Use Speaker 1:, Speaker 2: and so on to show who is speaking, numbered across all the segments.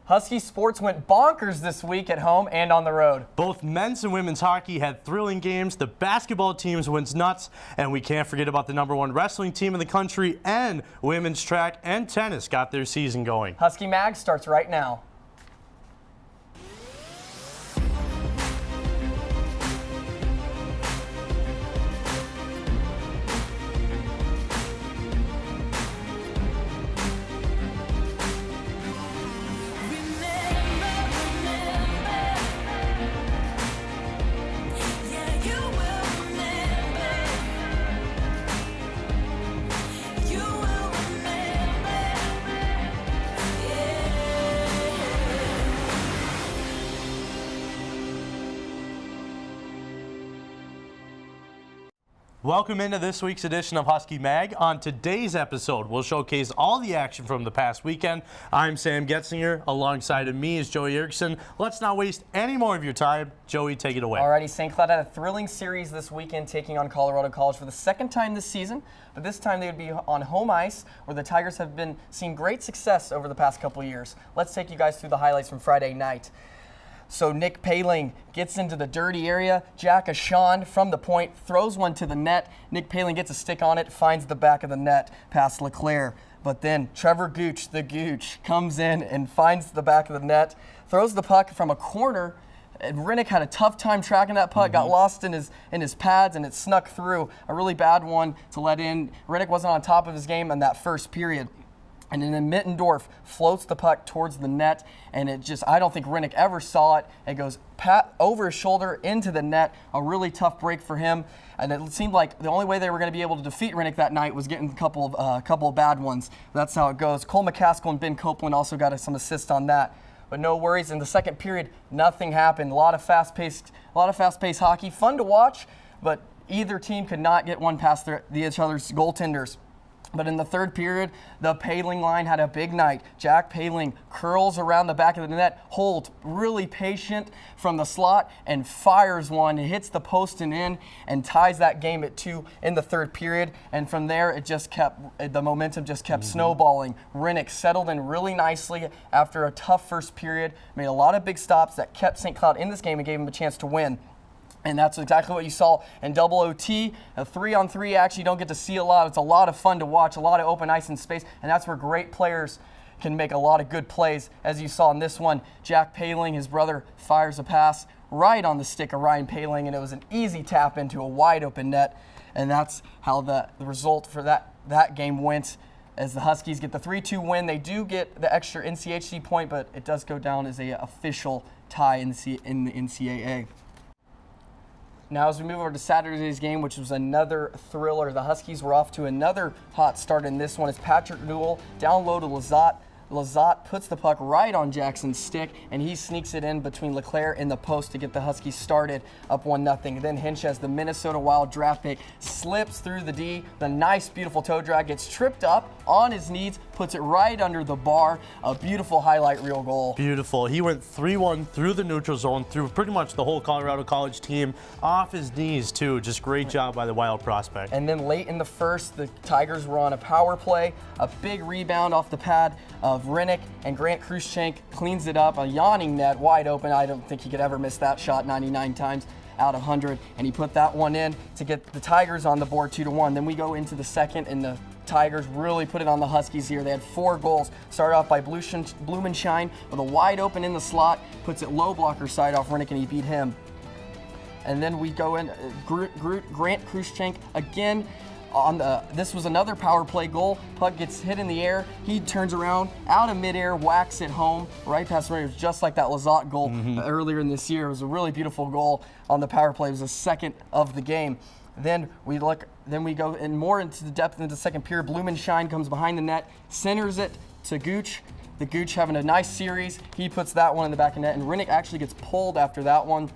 Speaker 1: Husky sports went bonkers this week at home and on the road.
Speaker 2: Both men's and women's hockey had thrilling games. The basketball teams went nuts, and we can't forget about the #1 wrestling team in the country, and women's track and tennis got their season going.
Speaker 1: Husky Mag starts right now.
Speaker 2: Welcome into this week's edition of Husky Mag. On today's episode, we'll showcase all the action from the past weekend. I'm Sam Getzinger. Alongside of me is Joey Erickson. Let's not waste any more of your time. Joey, take it away.
Speaker 1: Alrighty, St. Cloud had a thrilling series this weekend, taking on Colorado College for the second time this season, but this time they would be on home ice, where the Tigers have been seeing great success over the past couple years. Let's take you guys through the highlights from Friday night. So Nick Paling gets into the dirty area. Jack Ashawn from the point throws one to the net. Nick Paling gets a stick on it, finds the back of the net past LeClaire. But then Trevor Gooch, the Gooch, comes in and finds the back of the net, throws the puck from a corner. And Rinnick had a tough time tracking that puck, got lost in his pads, and it snuck through. A really bad one to let in. Rinnick wasn't on top of his game in that first period. And then Mittendorf floats the puck towards the net, and I don't think Rinnick ever saw it. It goes over his shoulder into the net, a really tough break for him. And it seemed like the only way they were going to be able to defeat Rinnick that night was getting a couple of bad ones. That's how it goes. Cole McCaskill and Ben Copeland also got some assists on that. But no worries. In the second period, nothing happened. A lot of fast-paced hockey. Fun to watch, but either team could not get one past each other's goaltenders. But in the third period, the Paling line had a big night. Jack Paling curls around the back of the net, holds really patient from the slot, and fires one. It hits the post and in, and ties that game at 2 in the third period. And from there, the momentum just kept snowballing. Rinnick settled in really nicely after a tough first period, made a lot of big stops that kept St. Cloud in this game and gave him a chance to win. And that's exactly what you saw in double OT. A 3-on-3 action, you don't get to see a lot. It's a lot of fun to watch, a lot of open ice and space, and that's where great players can make a lot of good plays. As you saw in this one, Jack Paling, his brother, fires a pass right on the stick of Ryan Paling, and it was an easy tap into a wide open net. And that's how the result for that game went, as the Huskies get the 3-2 win. They do get the extra NCHC point, but it does go down as an official tie in the NCAA. Now as we move over to Saturday's game, which was another thriller, the Huskies were off to another hot start in this one as Patrick Newell down low to Lazat. Lazat puts the puck right on Jackson's stick, and he sneaks it in between LeClaire and the post to get the Huskies started up 1-0. Then Hinch, as the Minnesota Wild draft pick, slips through the D. The nice, beautiful toe drag, gets tripped up on his knees, puts it right under the bar. A beautiful highlight reel goal.
Speaker 2: Beautiful. He went 3-1 through the neutral zone, through pretty much the whole Colorado College team, off his knees too. Just great job by the Wild prospect.
Speaker 1: And then late in the first, the Tigers were on a power play. A big rebound off the pad of Rinnick, and Grant Khrushchev cleans it up. A yawning net, wide open. I don't think he could ever miss that shot 99 times out of 100. And he put that one in to get the Tigers on the board 2-1. Then we go into the second, and the Tigers really put it on the Huskies here. They had 4 goals. Started off by Blumenschein with a wide open in the slot, puts it low blocker side off Rinnick, and he beat him. And then we go in, Grant Khrushchev again. This was another power play goal. Puck gets hit in the air. He turns around, out of midair, whacks it home, right past the Raiders, just like that Lazat goal earlier in this year. It was a really beautiful goal on the power play. It was the second of the game. Then we go in more into the depth into the second period. Blumenschein comes behind the net, centers it to Gooch. The Gooch having a nice series. He puts that one in the back of net, and Rinnick actually gets pulled after that one.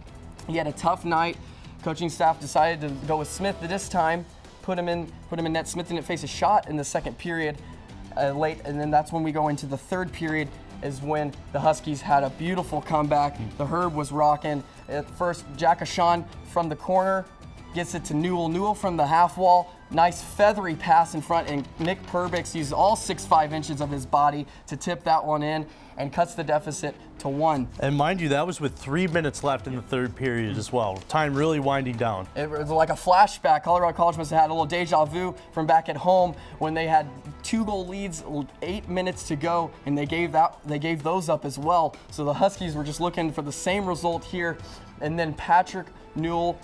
Speaker 1: He had a tough night. Coaching staff decided to go with Smith this time. Put him in net. Smith didn't face a shot in the second period late, and then that's when we go into the third period, is when the Huskies had a beautiful comeback. The Herb was rocking. At first, Jack Ashawn from the corner gets it to Newell. Newell from the half wall Nice feathery pass in front, and Nick Perbix uses all 6'5" inches of his body to tip that one in and cuts the deficit to 1.
Speaker 2: And mind you, that was with 3 minutes left in the third period as well. Time really winding down.
Speaker 1: It was like a flashback. Colorado College must have had a little deja vu from back at home when they had 2-goal leads, 8 minutes to go, and they gave those up as well. So the Huskies were just looking for the same result here. And then Patrick Newell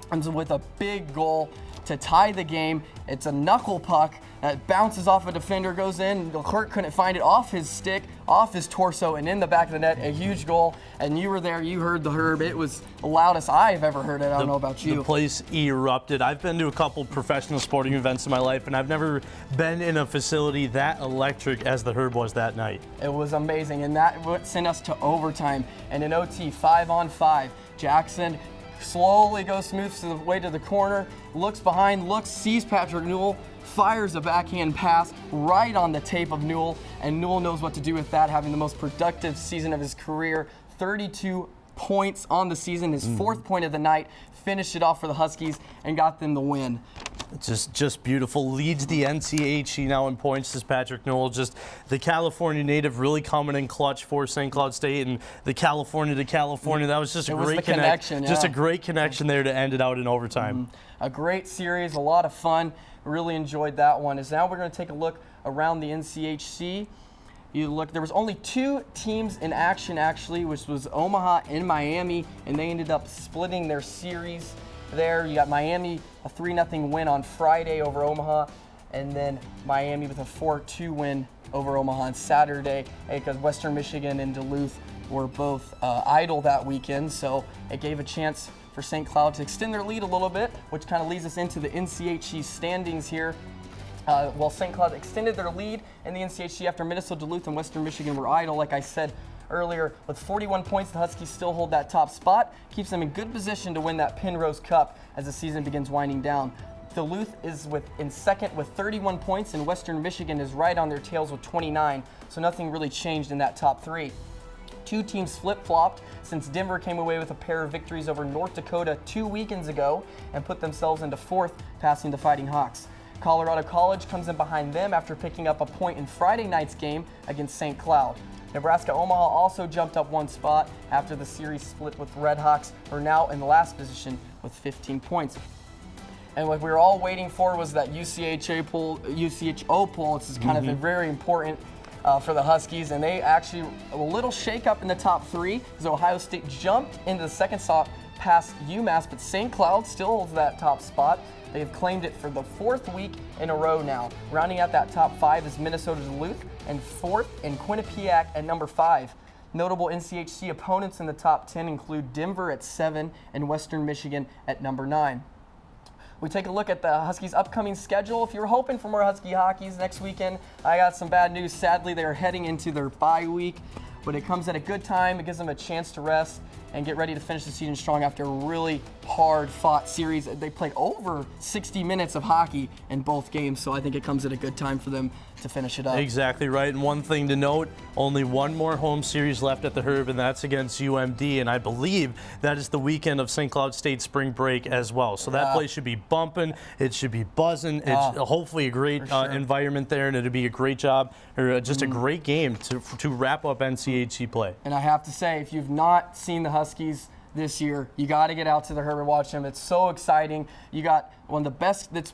Speaker 1: comes with a big goal to tie the game. It's a knuckle puck that bounces off a defender, goes in. Kurt couldn't find it off his stick, off his torso, and in the back of the net. A huge goal. And you were there. You heard the Herb. It was the loudest I've ever heard it. I don't know about you.
Speaker 2: The place erupted. I've been to a couple professional sporting events in my life, and I've never been in a facility that electric as the Herb was that night.
Speaker 1: It was amazing, and that would send us to overtime. And in OT, 5-on-5, Jackson slowly goes smooth to the way to the corner, looks behind, sees Patrick Newell, fires a backhand pass right on the tape of Newell, and Newell knows what to do with that, having the most productive season of his career. 32 points on the season, his 4th point of the night, finished it off for the Huskies and got them the win.
Speaker 2: Just beautiful. Leads the NCHC now in points, as Patrick Newell. Just the California native really coming in clutch for St. Cloud State, and the California to California. That was just a great
Speaker 1: connection.
Speaker 2: Just a great connection there to end it out in overtime.
Speaker 1: A great series, a lot of fun. Really enjoyed that one. As now we're going to take a look around the NCHC. There was only 2 teams in action actually, which was Omaha and Miami, and they ended up splitting their series there. You got Miami, a 3-0 win on Friday over Omaha, and then Miami with a 4-2 win over Omaha on Saturday, because Western Michigan and Duluth were both idle that weekend, so it gave a chance for St. Cloud to extend their lead a little bit, which kind of leads us into the NCHC standings here. St. Cloud extended their lead in the NCHC after Minnesota, Duluth, and Western Michigan were idle, like I said earlier. With 41 points, the Huskies still hold that top spot, keeps them in good position to win that Penrose Cup as the season begins winding down. Duluth is in second with 31 points, and Western Michigan is right on their tails with 29, so nothing really changed in that top 3. 2 teams flip-flopped since Denver came away with a pair of victories over North Dakota 2 weekends ago and put themselves into 4th, passing the Fighting Hawks. Colorado College comes in behind them after picking up a point in Friday night's game against St. Cloud. Nebraska Omaha also jumped up 1 spot after the series split with Red Hawks, who are now in the last position with 15 points. And what we were all waiting for was that UCHO poll. This is kind of very important for the Huskies, and they actually a little shake-up in the top 3 because Ohio State jumped into the second spot past UMass, but St. Cloud still holds that top spot. They have claimed it for the 4th week in a row now. Rounding out that top 5 is Minnesota Duluth, and 4th in Quinnipiac at number 5. Notable NCHC opponents in the top 10 include Denver at 7 and Western Michigan at number 9. We take a look at the Huskies' upcoming schedule. If you're hoping for more Husky hockeys next weekend, I got some bad news. Sadly, they are heading into their bye week, but it comes at a good time. It gives them a chance to rest and get ready to finish the season strong after a really hard-fought series. They played over 60 minutes of hockey in both games, so I think it comes at a good time for them to finish it up.
Speaker 2: Exactly right. And one thing to note, only one more home series left at the Herb, and that's against UMD. And I believe that is the weekend of St. Cloud State spring break as well. So that place should be bumping. It should be buzzing. It's hopefully a great environment there, and it'll be a great job, or just a great game to wrap up NCHC play.
Speaker 1: And I have to say, if you've not seen the Huskies this year, you got to get out to the Herb and watch them. It's so exciting. You got one of the best. That's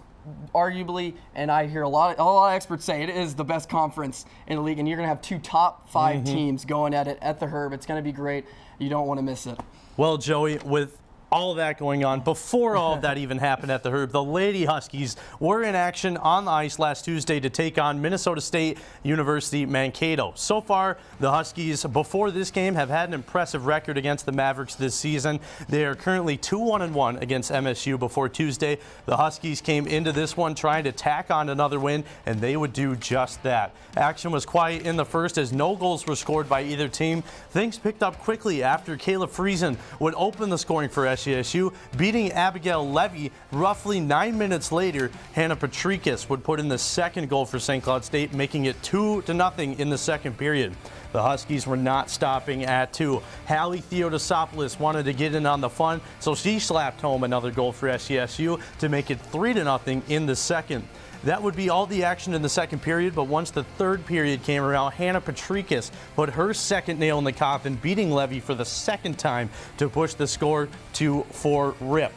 Speaker 1: arguably, and I hear a lot of experts say it is the best conference in the league, and you're going to have 2 top 5 teams going at it at the Herb. It's going to be great. You don't want to miss it.
Speaker 2: Well, Joey, with all of that going on, before all of that even happened at the Herb, the Lady Huskies were in action on the ice last Tuesday to take on Minnesota State University Mankato. So far, the Huskies, before this game, have had an impressive record against the Mavericks this season. They are currently 2-1-1 against MSU before Tuesday. The Huskies came into this one trying to tack on another win, and they would do just that. Action was quiet in the first as no goals were scored by either team. Things picked up quickly after Kayla Friesen would open the scoring for SU SCSU, beating Abigail Levy. Roughly 9 minutes later, Hannah Patricus would put in the second goal for St. Cloud State, making it 2-0 in the second period. The Huskies were not stopping at 2. Hallie Theodosopoulos wanted to get in on the fun, so she slapped home another goal for SCSU to make it 3-0 in the second. That would be all the action in the second period, but once the third period came around, Hannah Patricus put her second nail in the coffin, beating Levy for the second time to push the score to 4-rip.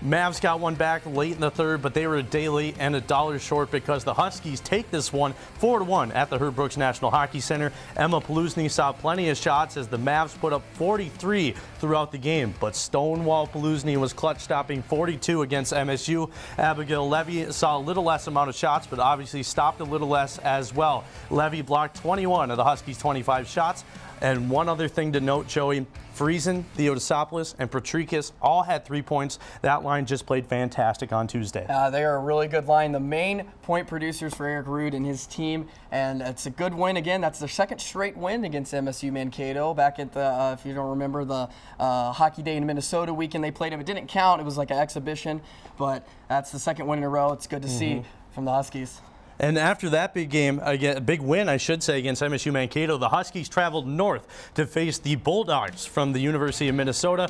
Speaker 2: Mavs got one back late in the third, but they were a day late and $1 short because the Huskies take this one 4-1 at the Herb Brooks National Hockey Center. Emma Paluzny saw plenty of shots as the Mavs put up 43 throughout the game, but Stonewall Paluzny was clutch, stopping 42 against MSU. Abigail Levy saw a little less amount of shots, but obviously stopped a little less as well. Levy blocked 21 of the Huskies' 25 shots. And one other thing to note, Joey, Friesen, Theodosopoulos, and Patricus all had 3 points. That line just played fantastic on Tuesday.
Speaker 1: They are a really good line. The main point producers for Eric Rude and his team, and it's a good win again. That's their second straight win against MSU Mankato. Back at the, if you don't remember, the Hockey Day in Minnesota weekend they played them. It didn't count. It was like an exhibition, but that's the second win in a row. It's good to see from the Huskies.
Speaker 2: And after that big game, again, a big win, I should say, against MSU Mankato, the Huskies traveled north to face the Bulldogs from the University of Minnesota,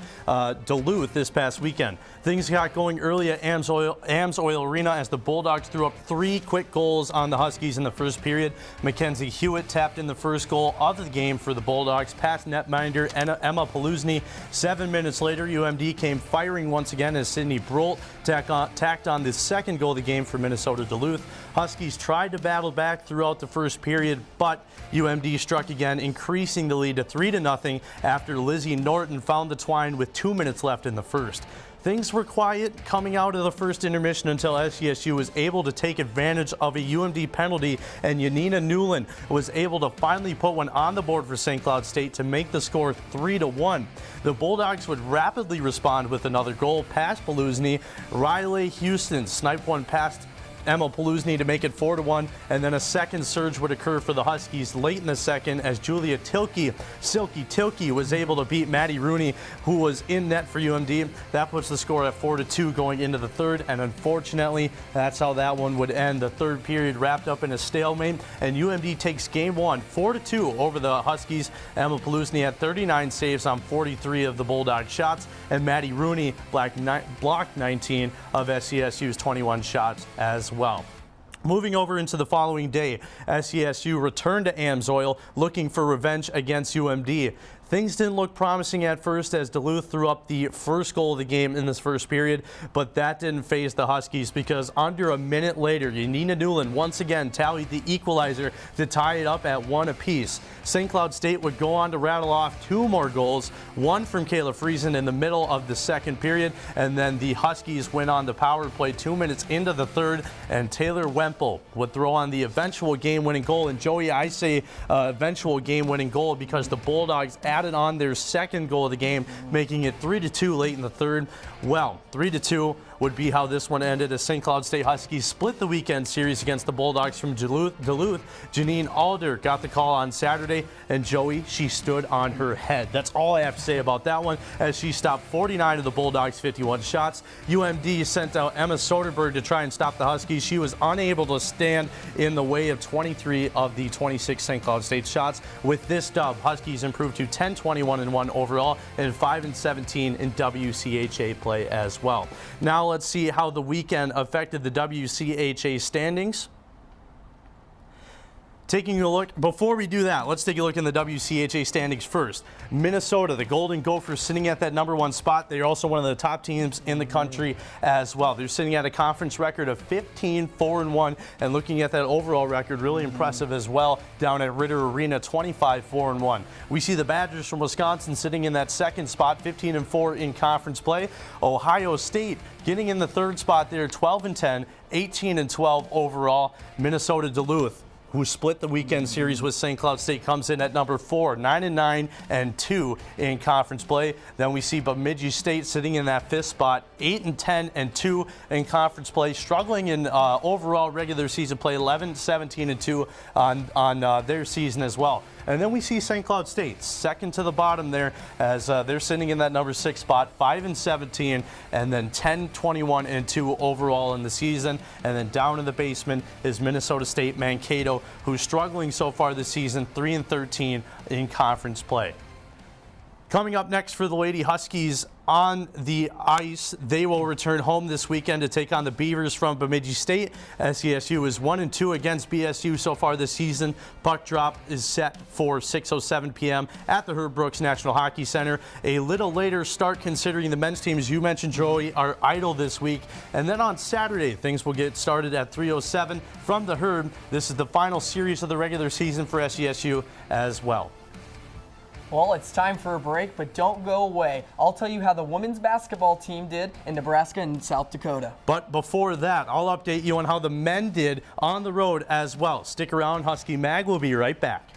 Speaker 2: Duluth, this past weekend. Things got going early at Ames Oil Arena as the Bulldogs threw up 3 quick goals on the Huskies in the first period. Mackenzie Hewitt tapped in the first goal of the game for the Bulldogs, past netminder Emma Paluzny. 7 minutes later, UMD came firing once again as Sydney Brolt tacked on the second goal of the game for Minnesota Duluth. Huskies tried to battle back throughout the first period, but UMD struck again, increasing the lead to 3-0 after Lizzie Norton found the twine with 2 minutes left in the first. Things were quiet coming out of the first intermission until SCSU was able to take advantage of a UMD penalty, and Yanina Newland was able to finally put one on the board for St. Cloud State to make the score 3-1. The Bulldogs would rapidly respond with another goal past Paluzny. Riley Houston sniped one past Emma Paluzny to make it 4-1, and then a second surge would occur for the Huskies late in the second as Julia Silky Tilke was able to beat Maddie Rooney, who was in net for UMD. That puts the score at 4-2 going into the third, and unfortunately, that's how that one would end. The third period wrapped up in a stalemate, and UMD takes game one 4-2 over the Huskies. Emma Paluzny had 39 saves on 43 of the Bulldog shots, and Maddie Rooney blocked 19 of SCSU's 21 shots as well. Moving over into the following day, SCSU returned to Ames Oil looking for revenge against UMD. Things didn't look promising at first as Duluth threw up the first goal of the game in this first period, but that didn't faze the Huskies because under a minute later, Yanina Newland once again tallied the equalizer to tie it up at 1 apiece. St. Cloud State would go on to rattle off 2 more goals, one from Kayla Friesen in the middle of the second period, and then the Huskies went on the power play 2 minutes into the third, and Taylor Wemple would throw on the eventual game-winning goal. And Joey, I say eventual game-winning goal because the Bulldogs added on their second goal of the game, making it 3-2 late in the third. Well, 3-2 would be how this one ended as St. Cloud State Huskies split the weekend series against the Bulldogs from Duluth. Janine Alder got the call on Saturday, and Joey, she stood on her head. That's all I have to say about that one, as she stopped 49 of the Bulldogs' 51 shots. UMD sent out Emma Soderberg to try and stop the Huskies. She was unable to stand in the way of 23 of the 26 St. Cloud State shots. With this dub, Huskies improved to 10-21-1 overall and 5-17 in WCHA play as well. Now let's see how the weekend affected the WCHA standings. Taking a look, before we do that, let's take a look in the WCHA standings first. Minnesota, the Golden Gophers, sitting at that #1 spot. They're also one of the top teams in the country as well. They're sitting at a conference record of 15-4-1, and looking at that overall record, really impressive as well, down at Ritter Arena, 25-4-1. We see the Badgers from Wisconsin sitting in that second spot, 15-4 in conference play. Ohio State getting in the third spot there, 12-10, 18-12 overall. Minnesota Duluth, who split the weekend series with St. Cloud State, comes in at number 4, 9-9 and 2 in conference play. Then we see Bemidji State sitting in that 5th spot, 8-10 and 2 in conference play, struggling in overall regular season play, 11-17 and 2 on their season as well. And then we see St. Cloud State second to the bottom there as they're sitting in that number 6 spot, 5-17, and then 10-21-2 overall in the season. And then down in the basement is Minnesota State Mankato, who's struggling so far this season, 3-13 in conference play. Coming up next for the Lady Huskies on the ice, they will return home this weekend to take on the Beavers from Bemidji State. SESU is 1-2 against BSU so far this season. Puck drop is set for 6:07 p.m. at the Herb Brooks National Hockey Center. A little later start considering the men's team, as you mentioned, Joey, are idle this week. And then on Saturday, things will get started at 3:07 from the Herb. This is the final series of the regular season for SESU as well.
Speaker 1: Well, it's time for a break, but don't go away. I'll tell you how the women's basketball team did in Nebraska and South Dakota.
Speaker 2: But before that, I'll update you on how the men did on the road as well. Stick around, Husky Mag will be right back.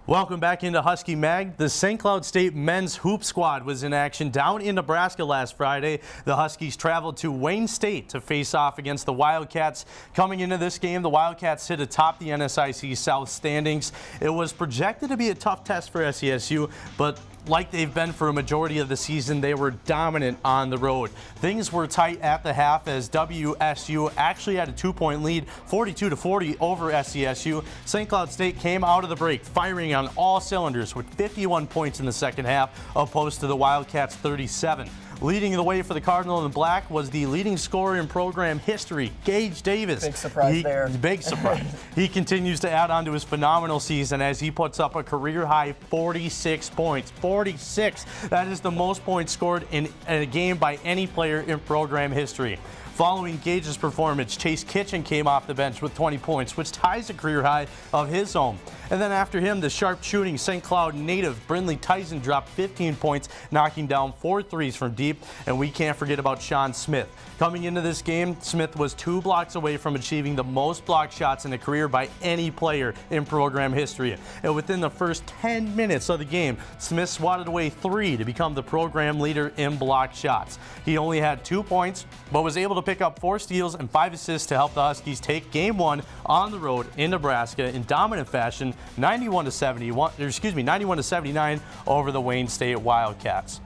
Speaker 2: Welcome back into Husky Mag. The St. Cloud State men's hoop squad was in action down in Nebraska last Friday. The Huskies traveled to Wayne State to face off against the Wildcats. Coming into this game, the Wildcats sit atop the NSIC South standings. It was projected to be a tough test for SESU, but like they've been for a majority of the season, they were dominant on the road. Things were tight at the half as WSU actually had a 2-point lead, 42-40 over SESU. St. Cloud State came out of the break firing on all cylinders with 51 points in the second half, opposed to the Wildcats' 37. Leading the way for the Cardinal in Black was the leading scorer in program history, Gage Davis.
Speaker 1: Big surprise there.
Speaker 2: Big surprise. He continues to add on to his phenomenal season as he puts up a career-high 46 points. 46! That is the most points scored in a game by any player in program history. Following Gage's performance, Chase Kitchen came off the bench with 20 points, which ties a career high of his own. And then after him, the sharp-shooting St. Cloud native Brindley Tyson dropped 15 points, knocking down 4 threes from deep. And we can't forget about Sean Smith. Coming into this game, Smith was 2 blocks away from achieving the most block shots in a career by any player in program history. And within the first 10 minutes of the game, Smith swatted away 3 to become the program leader in block shots. He only had 2 points, but was able to pick up 4 steals and 5 assists to help the Huskies take Game 1 on the road in Nebraska in dominant fashion, 91-79 over the Wayne State Wildcats.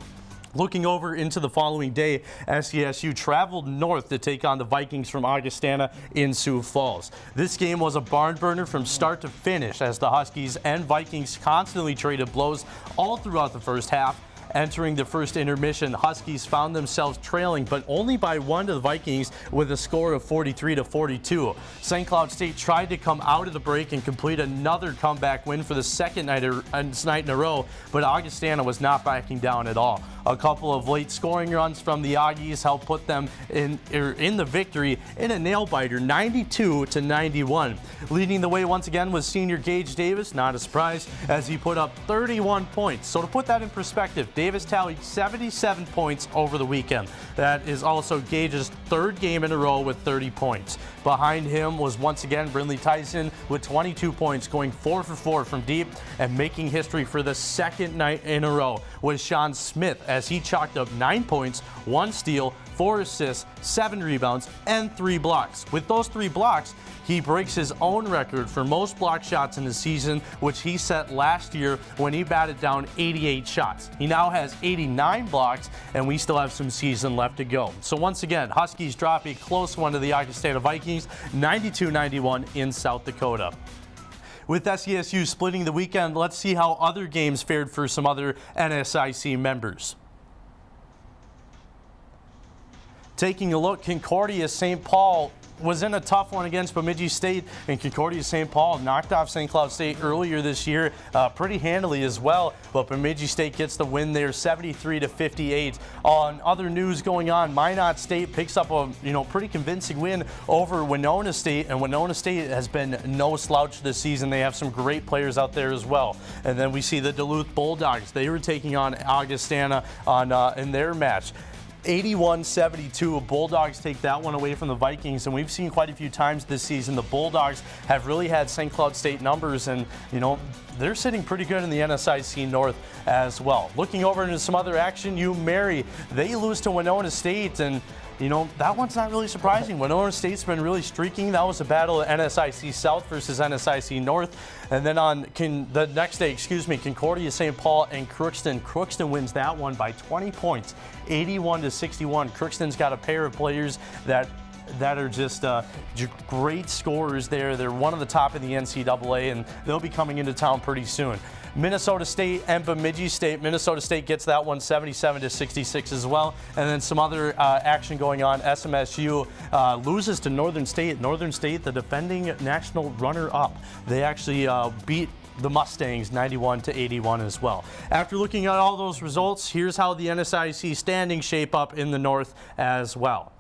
Speaker 2: Looking over into the following day, SESU traveled north to take on the Vikings from Augustana in Sioux Falls. This game was a barn burner from start to finish as the Huskies and Vikings constantly traded blows all throughout the first half. Entering the first intermission, the Huskies found themselves trailing, but only by 1 to the Vikings with a score of 43-42. St. Cloud State tried to come out of the break and complete another comeback win for the second night in a row, but Augustana was not backing down at all. A couple of late scoring runs from the Aggies helped put them in the victory in a nail-biter, 92-91. Leading the way once again was senior Gage Davis, not a surprise, as he put up 31 points. So to put that in perspective, Davis tallied 77 points over the weekend. That is also Gage's 3rd game in a row with 30 points. Behind him was once again Brindley Tyson with 22 points, going 4 for 4 from deep, and making history for the 2nd night in a row was Sean Smith as he chalked up 9 points, 1 steal, 4 assists, 7 rebounds, and 3 blocks. With those 3 blocks, he breaks his own record for most block shots in the season, which he set last year when he batted down 88 shots. He now has 89 blocks, and we still have some season left to go. So once again, Huskies drop a close one to the Augustana Vikings, 92-91 in South Dakota. With SESU splitting the weekend, let's see how other games fared for some other NSIC members. Taking a look, Concordia St. Paul was in a tough one against Bemidji State, and Concordia St. Paul knocked off St. Cloud State earlier this year pretty handily as well, but Bemidji State gets the win there, 73-58. On other news going on, Minot State picks up a pretty convincing win over Winona State, and Winona State has been no slouch this season. They have some great players out there as well. And then we see the Duluth Bulldogs. They were taking on Augustana in their match. 81-72, Bulldogs take that one away from the Vikings, and we've seen quite a few times this season the Bulldogs have really had St. Cloud State numbers, and they're sitting pretty good in the NSIC North as well. Looking over into some other action, Mary, they lose to Winona State, and You know, that one's not really surprising. Winona State's been really streaking. That was a battle of NSIC South versus NSIC North. And then on the next day, Concordia, St. Paul, and Crookston. Crookston wins that one by 20 points, 81-61. Crookston's got a pair of players that are just great scorers there. They're one of the top in the NCAA, and they'll be coming into town pretty soon. Minnesota State and Bemidji State. Minnesota State gets that one 77-66 as well. And then some other action going on. SMSU loses to Northern State. Northern State, the defending national runner-up. They actually beat the Mustangs 91-81 as well. After looking at all those results, here's how the NSIC standings shape up in the North as well.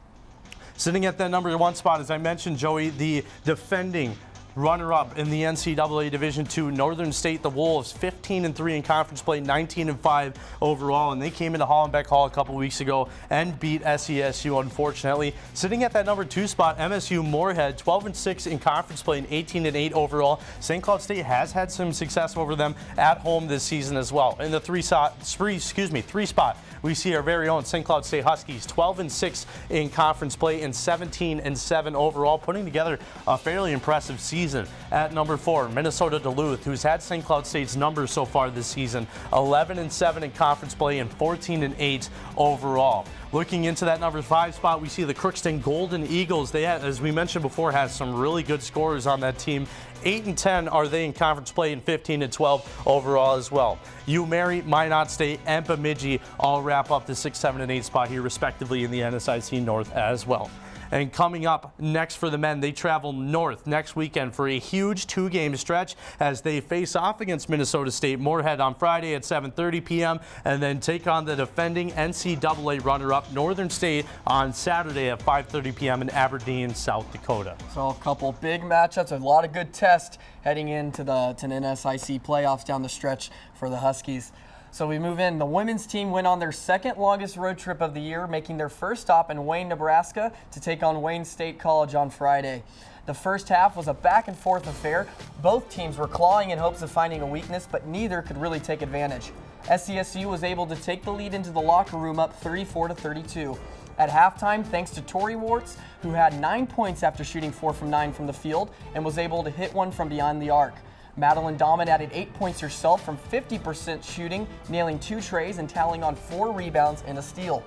Speaker 2: Sitting at that number 1 spot, as I mentioned, Joey, the defending runner-up in the NCAA Division II, Northern State, the Wolves, 15-3 in conference play, 19-5 overall, and they came into Hollenbeck Hall a couple weeks ago and beat SESU, unfortunately. Sitting at that number 2 spot, MSU Moorhead, 12-6 in conference play and 18-8 overall. St. Cloud State has had some success over them at home this season as well. In the 3 spot, we see our very own St. Cloud State Huskies, 12-6 in conference play and 17-7 overall, putting together a fairly impressive season. At number 4, Minnesota Duluth, who's had St. Cloud State's numbers so far this season, 11-7 in conference play and 14-8 overall. Looking into that number 5 spot, we see the Crookston Golden Eagles. They, as we mentioned before, has some really good scorers on that team. 8-10 are they in conference play and 15-12 overall as well. Mary, Minot State, and Bemidji all wrap up the 6, 7, and 8 spot here respectively in the NSIC North as well. And coming up next for the men, they travel north next weekend for a huge 2-game stretch as they face off against Minnesota State Moorhead on Friday at 7:30 p.m. and then take on the defending NCAA runner-up Northern State on Saturday at 5:30 p.m. in Aberdeen, South Dakota.
Speaker 1: So a couple big matchups, a lot of good tests heading into the NSIC playoffs down the stretch for the Huskies. So we move in. The women's team went on their second longest road trip of the year, making their first stop in Wayne, Nebraska to take on Wayne State College on Friday. The first half was a back and forth affair. Both teams were clawing in hopes of finding a weakness, but neither could really take advantage. SCSU was able to take the lead into the locker room up 34-32. At halftime, thanks to Tori Wartz, who had 9 points after shooting 4 from 9 from the field and was able to hit one from beyond the arc. Madeline Dahman added 8 points herself from 50% shooting, nailing 2 trays and tallying on 4 rebounds and a steal.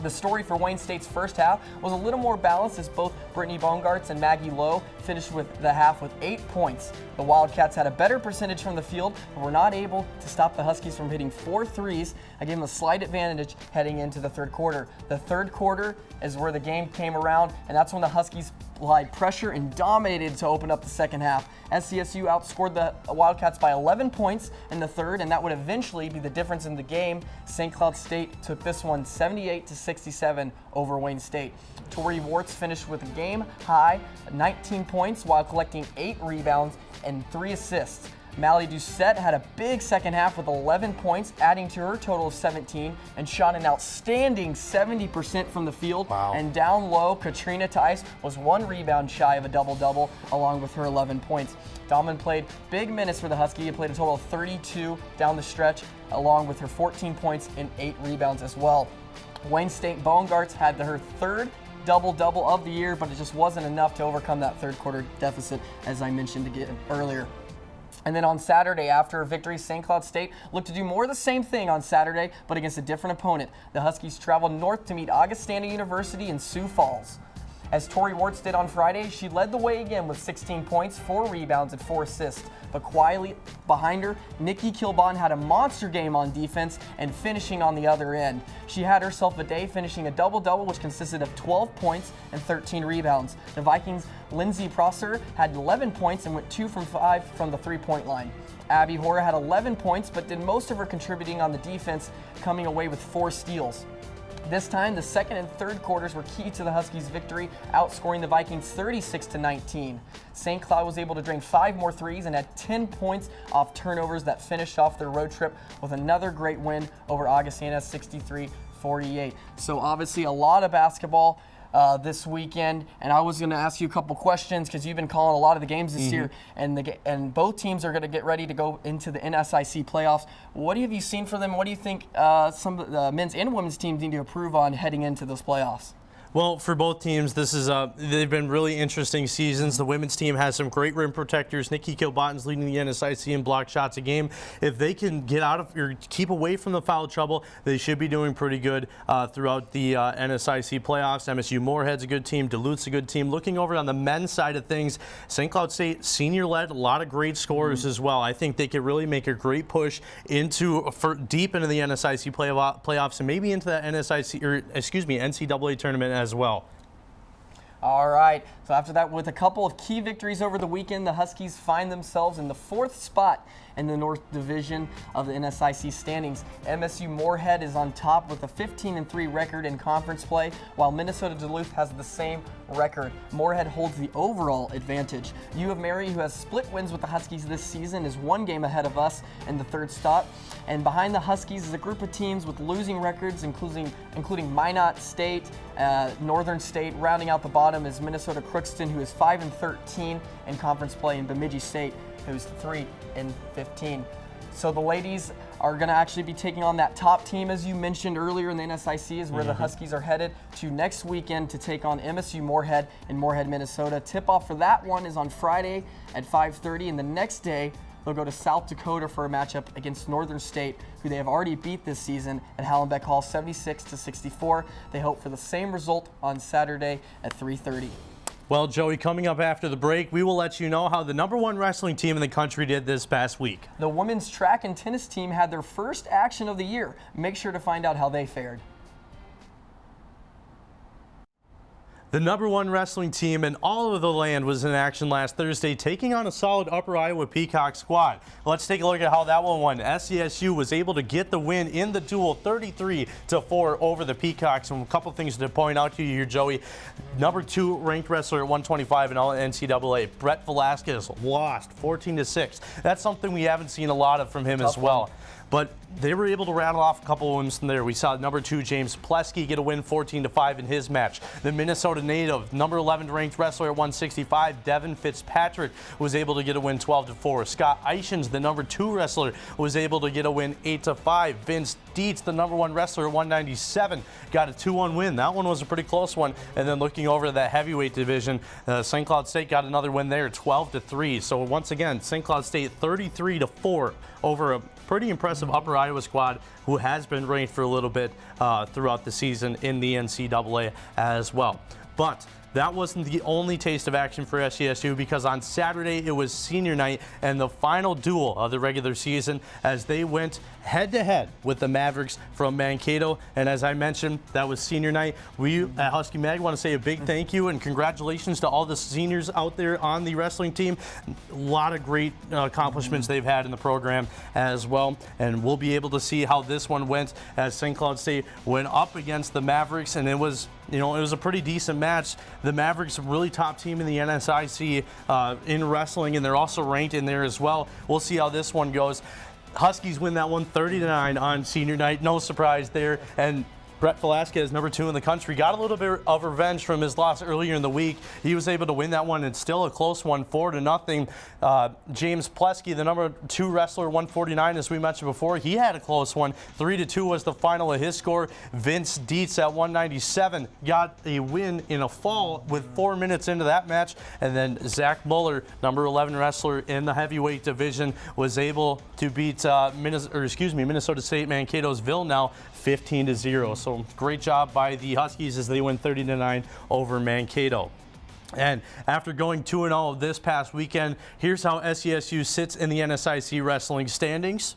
Speaker 1: The story for Wayne State's first half was a little more balanced as both Brittany Bongartz and Maggie Lowe finished with the half with 8 points. The Wildcats had a better percentage from the field, but were not able to stop the Huskies from hitting 4 threes, and gave them a slight advantage heading into the third quarter. The third quarter is where the game came around, and that's when the Huskies applied pressure and dominated to open up the second half. SCSU outscored the Wildcats by 11 points in the third, and that would eventually be the difference in the game. St. Cloud State took this one 78-67 over Wayne State. Tori Wartz finished with a game-high 19 points while collecting 8 rebounds and 3 assists. Mally Doucette had a big second half with 11 points, adding to her total of 17, and shot an outstanding 70% from the field.
Speaker 2: Wow.
Speaker 1: And down low, Katrina Tice was 1 rebound shy of a double-double, along with her 11 points. Dahman played big minutes for the Husky and played a total of 32 down the stretch, along with her 14 points and 8 rebounds as well. Wayne State Bongartz had her third double-double of the year, but it just wasn't enough to overcome that third quarter deficit, as I mentioned earlier. And then on Saturday, after a victory, St. Cloud State looked to do more of the same thing on Saturday, but against a different opponent. The Huskies traveled north to meet Augustana University in Sioux Falls. As Tori Wartz did on Friday, she led the way again with 16 points, 4 rebounds, and 4 assists. But quietly behind her, Nikki Kilbon had a monster game on defense and finishing on the other end. She had herself a day, finishing a double-double, which consisted of 12 points and 13 rebounds. The Vikings' Lindsay Prosser had 11 points and went 2 from 5 from the three-point line. Abby Hora had 11 points, but did most of her contributing on the defense, coming away with 4 steals. This time, the second and third quarters were key to the Huskies' victory, outscoring the Vikings 36-19. St. Cloud was able to drain 5 more threes and had 10 points off turnovers that finished off their road trip with another great win over Augustana, 63-48. So obviously a lot of basketball this weekend, and I was going to ask you a couple questions because you've been calling a lot of the games this year, and both teams are going to get ready to go into the NSIC playoffs. What have you seen for them? What do you think some of the men's and women's teams need to improve on heading into those playoffs?
Speaker 2: Well, for both teams, they've been really interesting seasons. The women's team has some great rim protectors. Nikki Kilbotton's leading the NSIC in block shots a game. If they can get out of or keep away from the foul trouble, they should be doing pretty good throughout the NSIC playoffs. MSU Moorhead's a good team. Duluth's a good team. Looking over on the men's side of things, St. Cloud State senior-led, a lot of great scorers as well. I think they could really make a great push deep into the NSIC playoffs and maybe into the NCAA tournament as well.
Speaker 1: All right, so after that, with a couple of key victories over the weekend, the Huskies find themselves in the 4th spot in the North Division of the NSIC standings. MSU Moorhead is on top with a 15-3 record in conference play, while Minnesota Duluth has the same record. Moorhead holds the overall advantage. U of Mary, who has split wins with the Huskies this season, is 1 game ahead of us in the 3rd spot. And behind the Huskies is a group of teams with losing records, including Minot State, Northern State. Rounding out the bottom is Minnesota Crookston, who is 5-13 in conference play, and Bemidji State, who's 3-15. So the ladies are going to actually be taking on that top team, as you mentioned earlier in the NSIC, is where the Huskies are headed to next weekend to take on MSU Moorhead in Moorhead, Minnesota. Tip-off for that one is on Friday at 5:30, and the next day they'll go to South Dakota for a matchup against Northern State, who they have already beat this season at Hallenbeck Hall 76-64. They hope for the same result on Saturday at 3:30.
Speaker 2: Well, Joey, coming up after the break, we will let you know how the #1 wrestling team in the country did this past week.
Speaker 1: The women's track and tennis team had their first action of the year. Make sure to find out how they fared.
Speaker 2: The #1 wrestling team in all of the land was in action last Thursday, taking on a solid Upper Iowa Peacock squad. Let's take a look at how that one went. SCSU was able to get the win in the duel 33-4 over the Peacocks. And a couple things to point out to you here, Joey. #2 ranked wrestler at 125 in all NCAA, Brett Velasquez, lost 14-6. That's something we haven't seen a lot of from him as well. But they were able to rattle off a couple of wins from there. We saw #2 James Plesky get a win 14-5 in his match. The Minnesota native, #11 ranked wrestler at 165, Devin Fitzpatrick, was able to get a win 12-4. Scott Eichens, the #2 wrestler, was able to get a win 8-5. Vince Dietz, the #1 wrestler at 197, got a 2-1 win. That one was a pretty close one. And then looking over that heavyweight division, St. Cloud State got another win there, 12-3. So once again, St. Cloud State 33-4 over a pretty impressive Upper Iowa squad who has been ranked for a little bit throughout the season in the NCAA as well. But that wasn't the only taste of action for SCSU, because on Saturday it was senior night and the final duel of the regular season as they went head-to-head with the Mavericks from Mankato. And as I mentioned, that was senior night. We at Husky Mag want to say a big thank you and congratulations to all the seniors out there on the wrestling team. A lot of great accomplishments they've had in the program as well. And we'll be able to see how this one went as St. Cloud State went up against the Mavericks, and it was a pretty decent match. The Mavericks, a really top team in the NSIC in wrestling, and they're also ranked in there as well. We'll see how this one goes. Huskies win that one 30-9 on senior night. No surprise there. And Brett Velasquez, #2 in the country, got a little bit of revenge from his loss earlier in the week. He was able to win that one, and still a close one, 4-0. James Plesky, the #2 wrestler, 149, as we mentioned before, he had a close one. 3-2 was the final of his score. Vince Dietz at 197 got a win in a fall with 4 minutes into that match. And then Zach Muller, #11 wrestler in the heavyweight division, was able to beat Minnesota State Mankato's Villanelle 15-0. So great job by the Huskies as they win 30-9 over Mankato. And after going 2-0 this past weekend, here's how SCSU sits in the NSIC wrestling standings.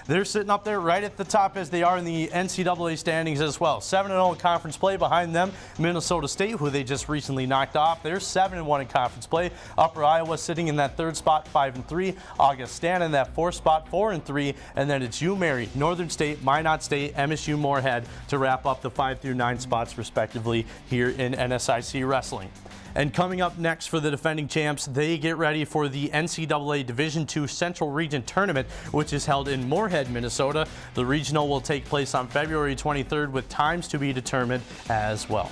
Speaker 2: They're sitting up there right at the top as they are in the NCAA standings as well. 7-0 in conference play. Behind them, Minnesota State, who they just recently knocked off. They're 7-1 in conference play. Upper Iowa sitting in that 3rd spot, 5-3. Augustana in that 4th spot, 4-3. And then it's U Mary, Northern State, Minot State, MSU Moorhead to wrap up the 5 through 9 spots respectively here in NSIC wrestling. And coming up next for the defending champs, they get ready for the NCAA Division II Central Region Tournament, which is held in Moorhead, Minnesota. The regional will take place on February 23rd with times to be determined as well.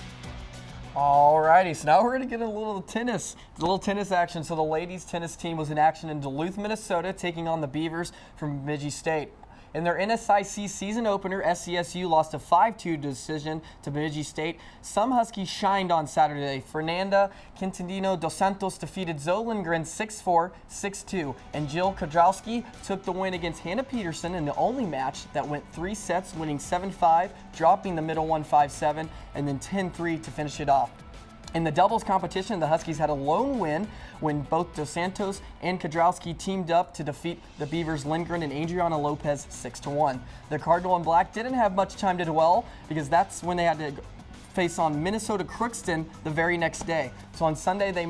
Speaker 1: Alrighty, so now we're going to get a little tennis action. So the ladies tennis team was in action in Duluth, Minnesota, taking on the Beavers from Bemidji State. In their NSIC season opener, SCSU lost a 5-2 decision to Bemidji State. Some Huskies shined on Saturday. Fernanda Quintandino dos Santos defeated Zoe Lindgren 6-4, 6-2, and Jill Kudrowski took the win against Hannah Peterson in the only match that went 3 sets, winning 7-5, dropping the middle one 5-7, and then 10-3 to finish it off. In the doubles competition, the Huskies had a lone win when both Dos Santos and Kudrowski teamed up to defeat the Beavers' Lindgren and Adriana Lopez 6-1. The Cardinal and Black didn't have much time to dwell because that's when they had to face on Minnesota Crookston the very next day. So on Sunday, they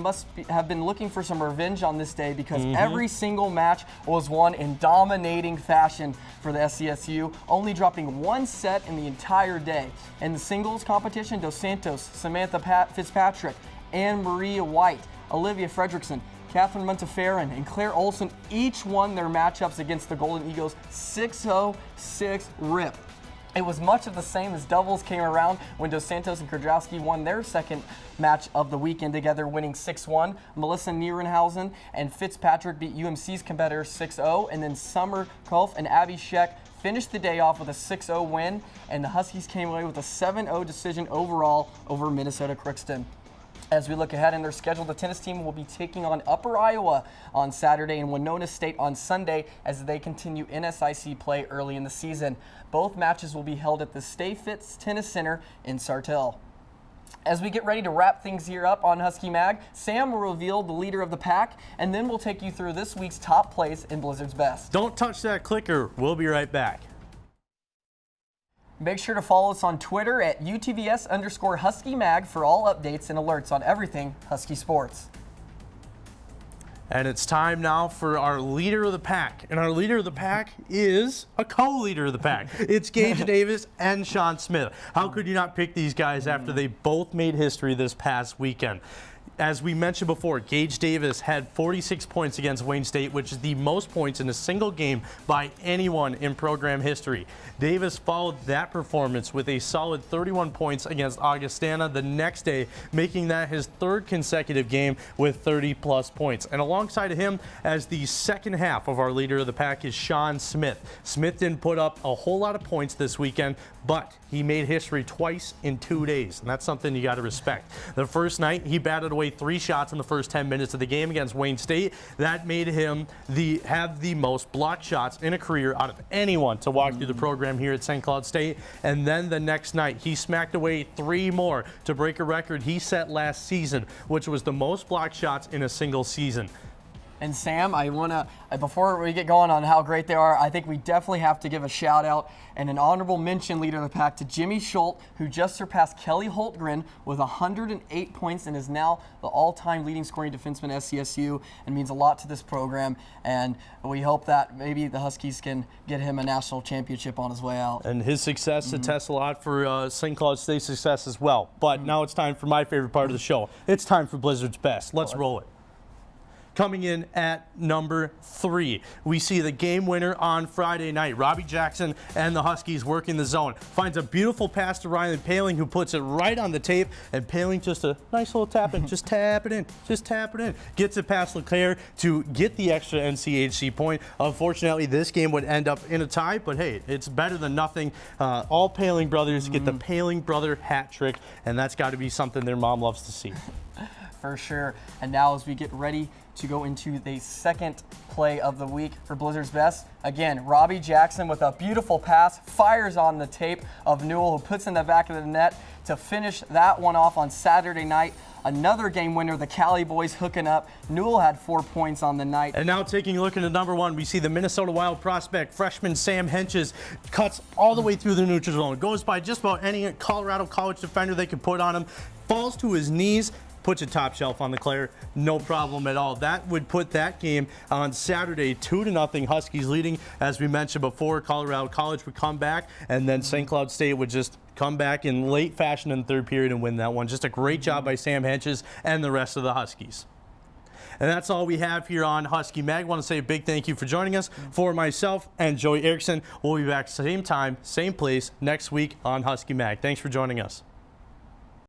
Speaker 1: have been looking for some revenge on this day because every single match was won in dominating fashion for the SCSU, only dropping 1 set in the entire day. In the singles competition, Dos Santos, Samantha Fitzpatrick, Anne Maria White, Olivia Fredrickson, Catherine Monteferrin, and Claire Olson each won their matchups against the Golden Eagles 6-0, 6-rip. It was much of the same as doubles came around when Dos Santos and Kudrowski won their second match of the weekend together, winning 6-1. Melissa Nierenhausen and Fitzpatrick beat UMC's competitors 6-0, and then Summer Kolf and Abby Scheck finished the day off with a 6-0 win, and the Huskies came away with a 7-0 decision overall over Minnesota Crookston. As we look ahead in their schedule, the tennis team will be taking on Upper Iowa on Saturday and Winona State on Sunday as they continue NSIC play early in the season. Both matches will be held at the Stay Fit Tennis Center in Sartell. As we get ready to wrap things here up on Husky Mag, Sam will reveal the leader of the pack, and then we'll take you through this week's top plays in Blizzard's Best.
Speaker 2: Don't touch that clicker. We'll be right back.
Speaker 1: Make sure to follow us on Twitter at UTVS_Husky Mag for all updates and alerts on everything Husky sports.
Speaker 2: And it's time now for our leader of the pack. And our leader of the pack is a co-leader of the pack. It's Gage Davis and Sean Smith. How could you not pick these guys after they both made history this past weekend? As we mentioned before, Gage Davis had 46 points against Wayne State, which is the most points in a single game by anyone in program history. Davis followed that performance with a solid 31 points against Augustana the next day, making that his 3rd consecutive game with 30-plus points. And alongside of him, as the second half of our leader of the pack, is Sean Smith. Smith didn't put up a whole lot of points this weekend, but he made history twice in 2 days, and that's something you got to respect. The first night, he batted away 3 shots in the first 10 minutes of the game against Wayne State. That made him have the most blocked shots in a career out of anyone to walk through the program here at St. Cloud State. And then the next night, he smacked away 3 more to break a record he set last season, which was the most blocked shots in a single season.
Speaker 1: And Sam, I want to, before we get going on how great they are, I think we definitely have to give a shout out and an honorable mention leader of the pack to Jimmy Schultz, who just surpassed Kelly Holtgren with 108 points and is now the all-time leading scoring defenseman at SCSU and means a lot to this program. And we hope that maybe the Huskies can get him a national championship on his way out.
Speaker 2: And his success attests a lot for St. Cloud State's success as well. But now it's time for my favorite part of the show. It's time for Blizzard's Best. Let's roll it. Coming in at number 3, we see the game winner on Friday night. Robbie Jackson and the Huskies working the zone. Finds a beautiful pass to Ryan Paling, who puts it right on the tape. And Paling just a nice little tap in. Just tap it in. Just tap it in. Gets it past LeClaire to get the extra NCHC point. Unfortunately, this game would end up in a tie. But hey, it's better than nothing. All Paling brothers get the Paling brother hat trick. And that's got to be something their mom loves to see.
Speaker 1: For sure. And now as we get ready to go into the second play of the week for Blizzard's Best, again, Robbie Jackson with a beautiful pass, fires on the tape of Newell, who puts in the back of the net to finish that one off on Saturday night. Another game winner, the Cali boys hooking up. Newell had 4 points on the night.
Speaker 2: And now taking a look into number 1, we see the Minnesota Wild prospect, freshman Sam Henches, cuts all the way through the neutral zone, goes by just about any Colorado College defender they could put on him, falls to his knees, puts a top shelf on LeClaire, no problem at all. That would put that game on Saturday 2-0 Huskies leading. As we mentioned before, Colorado College would come back, and then St. Cloud State would just come back in late fashion in the 3rd period and win that one. Just a great job by Sam Henches and the rest of the Huskies. And that's all we have here on Husky Mag. I want to say a big thank you for joining us. For myself and Joey Erickson, we'll be back same time, same place next week on Husky Mag. Thanks for joining us.